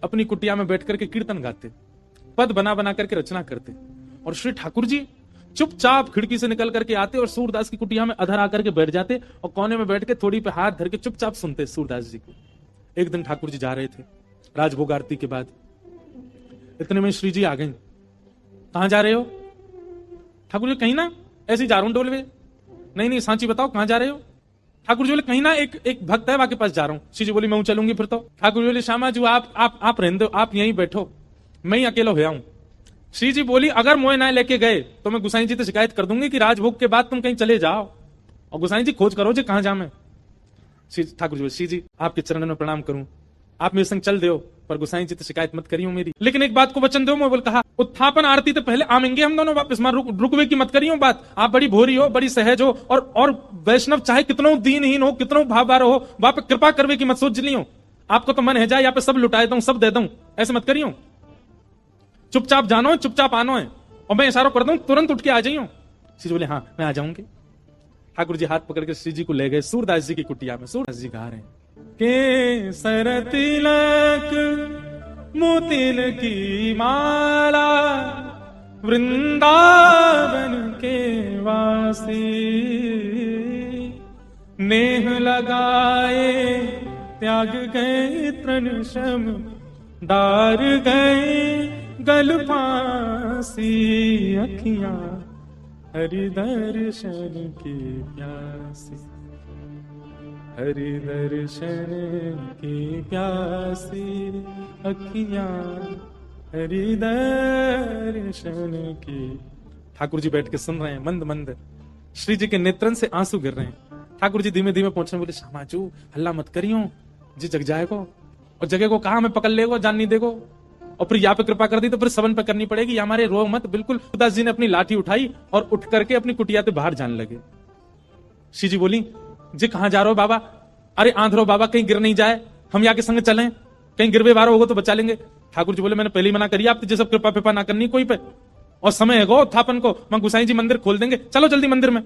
अपनी कुटिया में बैठ करके कीर्तन गाते, पद बना बना करके रचना करते, और श्री ठाकुर जी चुपचाप खिड़की से निकल करके आते और सूरदास की कुटिया में अधर आकर के बैठ जाते और कोने में बैठ के थोड़ी पे हाथ धर के चुपचाप सुनते सूरदास जी को। एक दिन ठाकुर जी जा रहे थे राजभोग आरती के बाद, इतने में श्री जी आ गई। कहां जा रहे हो? ठाकुर जी कहीं ना ऐसे जा रहा हूं डोलवे। नहीं नहीं सांची बताओ कहां जा रहे हो? ठाकुर जी बोले कहीं ना एक भक्त है वहां के पास जा रहा हूं। श्री जी बोली मैं चलूंगी फिर तो। ठाकुर जी बोले श्यामा जी आप रहने दो, आप यहीं बैठो, मैं ही अकेला होया हूं। श्री जी बोली अगर मोए ना लेके गए तो मैं गुसाई जी से शिकायत कर दूंगी कि राजभोग के बाद तुम कहीं चले जाओ और गुसाई जी खोज करो जी कहां जा मैं। ठाकुर जी बोले श्री जी आपके चरणों में प्रणाम करूं, आप मेरे संग चल दो, पर गुसाई जी तो शिकायत मत करियो मेरी, लेकिन एक बात को वचन दो। मैं बोल कहा उत्थापन आरती तो पहले आमेंगे हम दोनों वापस, मां रुकवे की मत करियो बात। आप बड़ी भोरी हो, बड़ी सहज हो, और वैष्णव चाहे कितनों दीनहीन हो, कितनों भावबार हो, वहां पे कृपा करवे की मत सोच लियो। आपको तो मन है जाए यहाँ पे सब लुटाए दूं, सब दे दूं, ऐसे मत करियो। चुपचाप जानो है, चुपचाप आनो है, और मैं इशारा कर दूं तुरंत उठ के आ जाइयो। श्री जी बोले हाँ मैं आ जाऊंगी। ठाकुर जी हाथ पकड़ के श्री जी को ले गए सूरदास जी की कुटिया में। सूरदास जी गा रहे हैं के सर तिलक मोतिल की माला वृंदावन के वासी, नेह लगाए त्याग गए तृण श्रम डार गए गल फांसी, अखियां हरि दर्शन की प्यासी, हरि दर्शन की प्यासी, अखियां हरि दर्शन की। ठाकुर जी बैठ के सुन रहे हैं मंद मंद, श्री जी के नेत्रन से आंसू गिर रहे हैं। ठाकुर जी धीमे धीमे पहुंचने बोले श्यामाचू हल्ला मत करियो जी, जग जाएगो, और जगह को कहा मैं पकड़ लेगो, जान नहीं देगो, और फिर यहाँ पे कृपा कर दी तो फिर सबन पे करनी पड़ेगी, या हमारे रो मत। बिल्कुल सूरदास जी ने अपनी लाठी उठाई और उठ करके अपनी कुटिया से बाहर जाने लगे। श्री जी बोली जी कहां जा रहे हो बाबा? अरे आंधरो बाबा कहीं गिर नहीं जाए, हम यहाँ के संग चलें, कहीं गिरवे बारो होगा तो बचा लेंगे। ठाकुर जी बोले मैंने पहले ही मना करी आप जैसे कृपा पिपा ना करनी कोई पे, और समय है गो थापन को, मैं गुसाई जी मंदिर खोल देंगे, चलो जल्दी मंदिर में।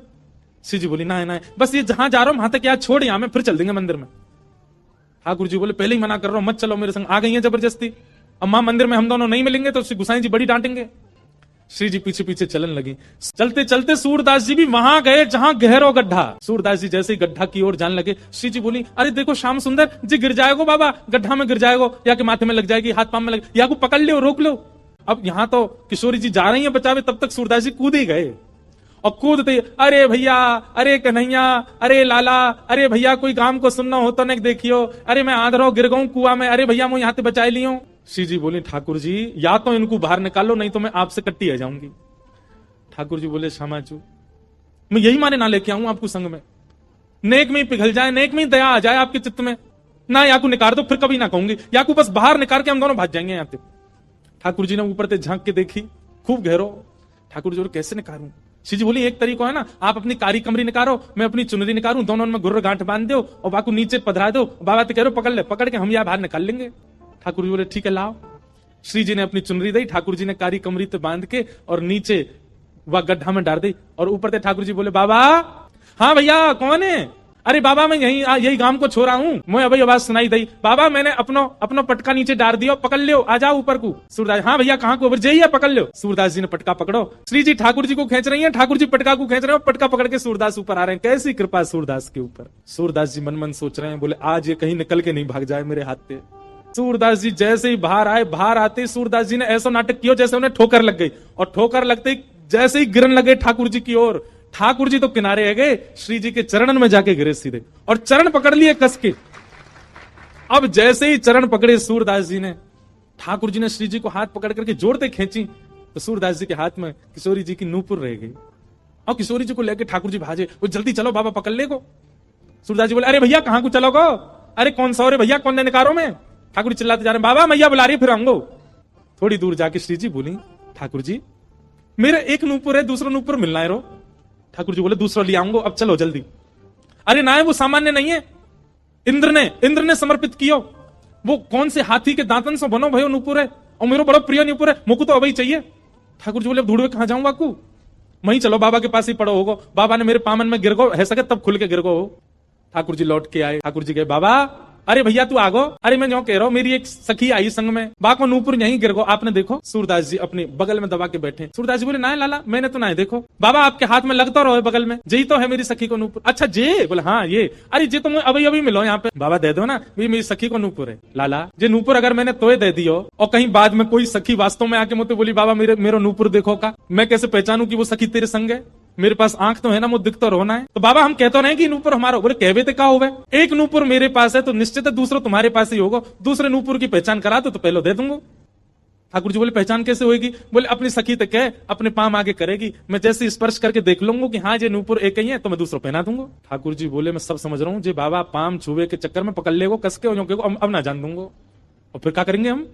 श्री जी बोली ना बस ये जहां जा रहा हूं वहां तक यार छोड़, यहां में फिर चल देंगे मंदिर में। ठाकुर जी बोले पहले ही मना कर रहा हूं मत चलो मेरे संग, आ गई है जबरदस्ती, अब मां मंदिर में हम दोनों नहीं मिलेंगे तो गुसाई जी बड़ी डांटेंगे। श्री जी पीछे पीछे चलन लगी। चलते चलते सूरदास जी भी वहां गए जहां गहरो गड्ढा। सूरदास जी जैसे ही गड्ढा की ओर जाने लगे, श्री जी बोली अरे देखो श्याम सुंदर जी गिर जाएगो बाबा, गड्ढा में गिर जाएगो, या के माथे में लग जाएगी, हाथ पांव में लग, या को पकड़ लो रोक लो। अब यहाँ तो किशोरी जी जा रही है बचावे, तब तक सूरदास जी कूद ही गए, और कूदते अरे भैया, अरे कन्हैया, अरे लाला, अरे भैया कोई काम को सुनना हो तो नहीं देखियो, अरे मैं आंधरो गिर गऊं कुआ में, अरे भैया मैं यहाँ से बचा लियो। श्री जी बोले ठाकुर जी या तो इनको बाहर निकालो नहीं तो मैं आपसे कट्टी आ जाऊंगी। ठाकुर जी बोले श्यामाचू मैं यही माने ना लेके आऊं आपको संग में, नेक में ही पिघल जाए, नेक में ही दया आ जाए आपके चित्त में, ना याकू निकाल दो फिर कभी ना कहूंगी, याकू बस बाहर निकाल के हम दोनों भाग जाएंगे यहाँ से। ठाकुर जी ने ऊपर से झांक के देखी, खूब गहरो। ठाकुर जी बोले कैसे निकालूं? श्री जी बोली एक तरीका है ना, आप अपनी कारी कमरी निकालो, मैं अपनी चुनरी निकालूं, दोनों में गुर्र गांठ बांध दो और बाकू नीचे पधरा दो, बाबा तो कह रहे पकड़ ले, पकड़ के हम यहाँ बाहर निकाल लेंगे। ठाकुर जी बोले ठीक है लाओ। श्री जी ने अपनी चुनरी दी, ठाकुर जी ने कारी कमरी पे बांध के और नीचे वह गड्ढा में डाल दी, और ऊपर से ठाकुर जी बोले बाबा। हाँ भैया कौन है? अरे बाबा मैं यही गांव को छोड़ा हूँ, मुझे अभी आवाज सुनाई दी, बाबा मैंने अपनो पटका नीचे डाल दिया, पकड़ लो, आ जाओ ऊपर को। सूरदास हाँ भैया कहाँ को जाइए, पकड़ लो। सूरदास जी ने पटका पकड़ो, श्री जी ठाकुर जी को खींच रही है, ठाकुर जी पटका को खींच रहे हैं, पटका पकड़ के सूरदास ऊपर आ रहे हैं। कैसी कृपा सूरदास के ऊपर। सूरदास जी मन मन सोच रहे हैं, बोले आज ये कहीं निकल के नहीं भाग जाए मेरे हाथ से। सूरदास जी जैसे ही बाहर आए, बाहर आते सूरदास जी ने ऐसा नाटक किया जैसे उन्हें ठोकर लग गई, और ठोकर लगते ही जैसे ही गिरन लगे ठाकुर जी की ओर, ठाकुर जी तो किनारे है गए, श्री जी के चरणन में जाके गिरे सीधे, और चरण पकड़ लिए कस के। अब जैसे ही चरण पकड़े सूरदास जी ने, ठाकुर जी ने श्री जी को हाथ पकड़ करके जोड़ते खींची, तो सूरदास जी के हाथ में किशोरी जी की नूपुर रह गई, और किशोरी जी को लेकर ठाकुर जी भाजे, वो जल्दी चलो बाबा पकड़ ले को। सूरदास जी बोले अरे भैया कहां को चलोगो? अरे कौन सा रे भैया, कौन निकारो में? ठाकुर जी चिल्लाते जा रहे हैं बाबा मैया बुला रही फिर आऊंगो। थोड़ी दूर जाके श्री जी बोली ठाकुर जी मेरा एक नूपुर है, दूसरा नूपुर मिलना है रो। ठाकुर जी बोले दूसरा ले आऊंगो, अब चलो जल्दी। अरे ना है वो सामान्य नहीं है, इंद्र ने समर्पित कियो, वो कौन से हाथी के दांतन से बनो भयो नूपुर है, और मेरा बड़ा प्रिय नूपुर है, मुझको तो अभी चाहिए। ठाकुर जी बोले अब ढूंढवे कहां जाऊं बाकू, वहीं चलो बाबा के पास ही पड़ो होगो, बाबा ने मेरे पामन में गिर गो है सके तब खुल के गिर गो। ठाकुर जी लौट के आए, ठाकुर जी कहे बाबा अरे भैया तू आगो, अरे मैं जो कह रहा हूँ मेरी एक सखी आई संग में, बाको नूपुर यहीं गिर गो, आपने देखो। सूरदास जी अपने बगल में दबा के बैठे। सूरदास जी बोले ना लाला मैंने तो ना है, देखो बाबा आपके हाथ में लगता रहो बगल में, यही तो है मेरी सखी को नूपुर। अच्छा जे बोले हाँ ये, अरे जे तुम अभी अभी मिलो यहाँ पे, बाबा दे दो ना, मेरी सखी को नूपुर है। लाला जे नूपुर अगर मैंने तोय दे दियो और कहीं बाद में कोई सखी वास्तव में आके मुझे बोली बाबा मेरे नूपुर देखो का, मैं कैसे पहचानू कि वो सखी तेरे संग है? मेरे पास आंख तो है ना, मुझे दिख तो रोना है। तो बाबा हम कहते रहे कि नूपुर हमारा, बोले कहवे तो का होवे, एक नूपुर मेरे पास है तो निश्चित है दूसरा तुम्हारे पास ही होगा, दूसरे नूपुर की पहचान करा तो पहले दे दूंगा। ठाकुर जी बोले पहचान कैसे होगी? बोले अपनी सखी तक है, अपने पाम आगे करेगी, मैं जैसे स्पर्श करके देख लूंगा कि हाँ ये नूपुर एक ही है तो मैं दूसरा पहना दूंगा। ठाकुर जी बोले मैं सब समझ रहा हूँ, जे बाबा पाम छुए के चक्कर में पकड़ लेगो कस के, अब ना जान दूंगा, और फिर क्या करेंगे हम?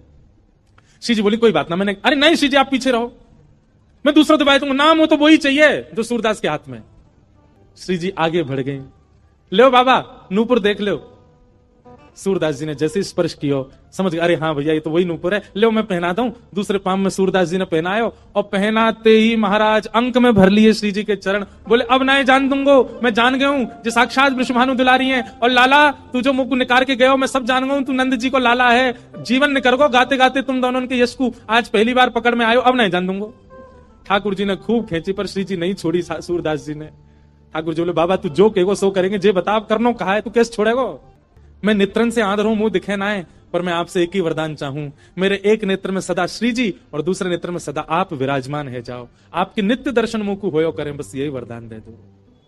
श्री जी बोली कोई बात ना, मैंने अरे नहीं श्री जी आप पीछे रहो, मैं दूसरा दबाई दूंगा, नाम हो तो वही चाहिए जो सूरदास के हाथ में। श्री जी आगे बढ़ गए, लो बाबा नूपुर देख लो। सूरदास जी ने जैसे स्पर्श किया समझ गए, अरे हाँ भैया ये तो वही नूपुर है, लो मैं पहना दूं। दूसरे पाम में सूरदास जी ने पहनायो और पहनाते ही महाराज अंक में भर लिए श्री जी के चरण। बोले अब ना जान दूंगो, मैं जान गया हूं जो साक्षात वृषभानु दुलारी हैं, और लाला तू जो मुख निकाल के गयो मैं सब जान गया हूं, तू नंद जी को लाला है, जीवन निकर गो गाते गाते तुम दोनों के यश को आज पहली बार पकड़ में आयो, अब नहीं जान दूंगो। ठाकुर जी ने खूब खेची पर श्री जी नहीं छोड़ी सूरदास जी ने। ठाकुर जी बोले बाबा तू जो कहेगो सो करेंगे, जे बता करनो कहा है तू कैसे छोड़ेगो? मैं नेत्रन से आंध रहूं, मुंह दिखे ना है, पर मैं आपसे एक ही वरदान चाहूं, मेरे एक नेत्र में सदा श्री जी और दूसरे नेत्र में सदा आप विराजमान है जाओ, आपके नित्य दर्शन मुंह को होयो करें, बस यही वरदान दे दो।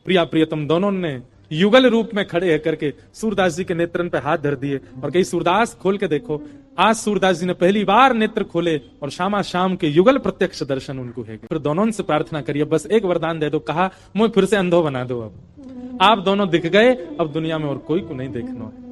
प्रिया प्रियतम दोनों ने युगल रूप में खड़े है करके सूरदास जी के नेत्रन पे हाथ धर दिए और कही सूरदास खोल के देखो। आज सूरदास जी ने पहली बार नेत्र खोले और शामा शाम के युगल प्रत्यक्ष दर्शन उनको है। फिर दोनों से प्रार्थना करिए बस एक वरदान दे दो, कहा मुझे फिर से अंधो बना दो, अब आप दोनों दिख गए, अब दुनिया में और कोई को नहीं देखना है।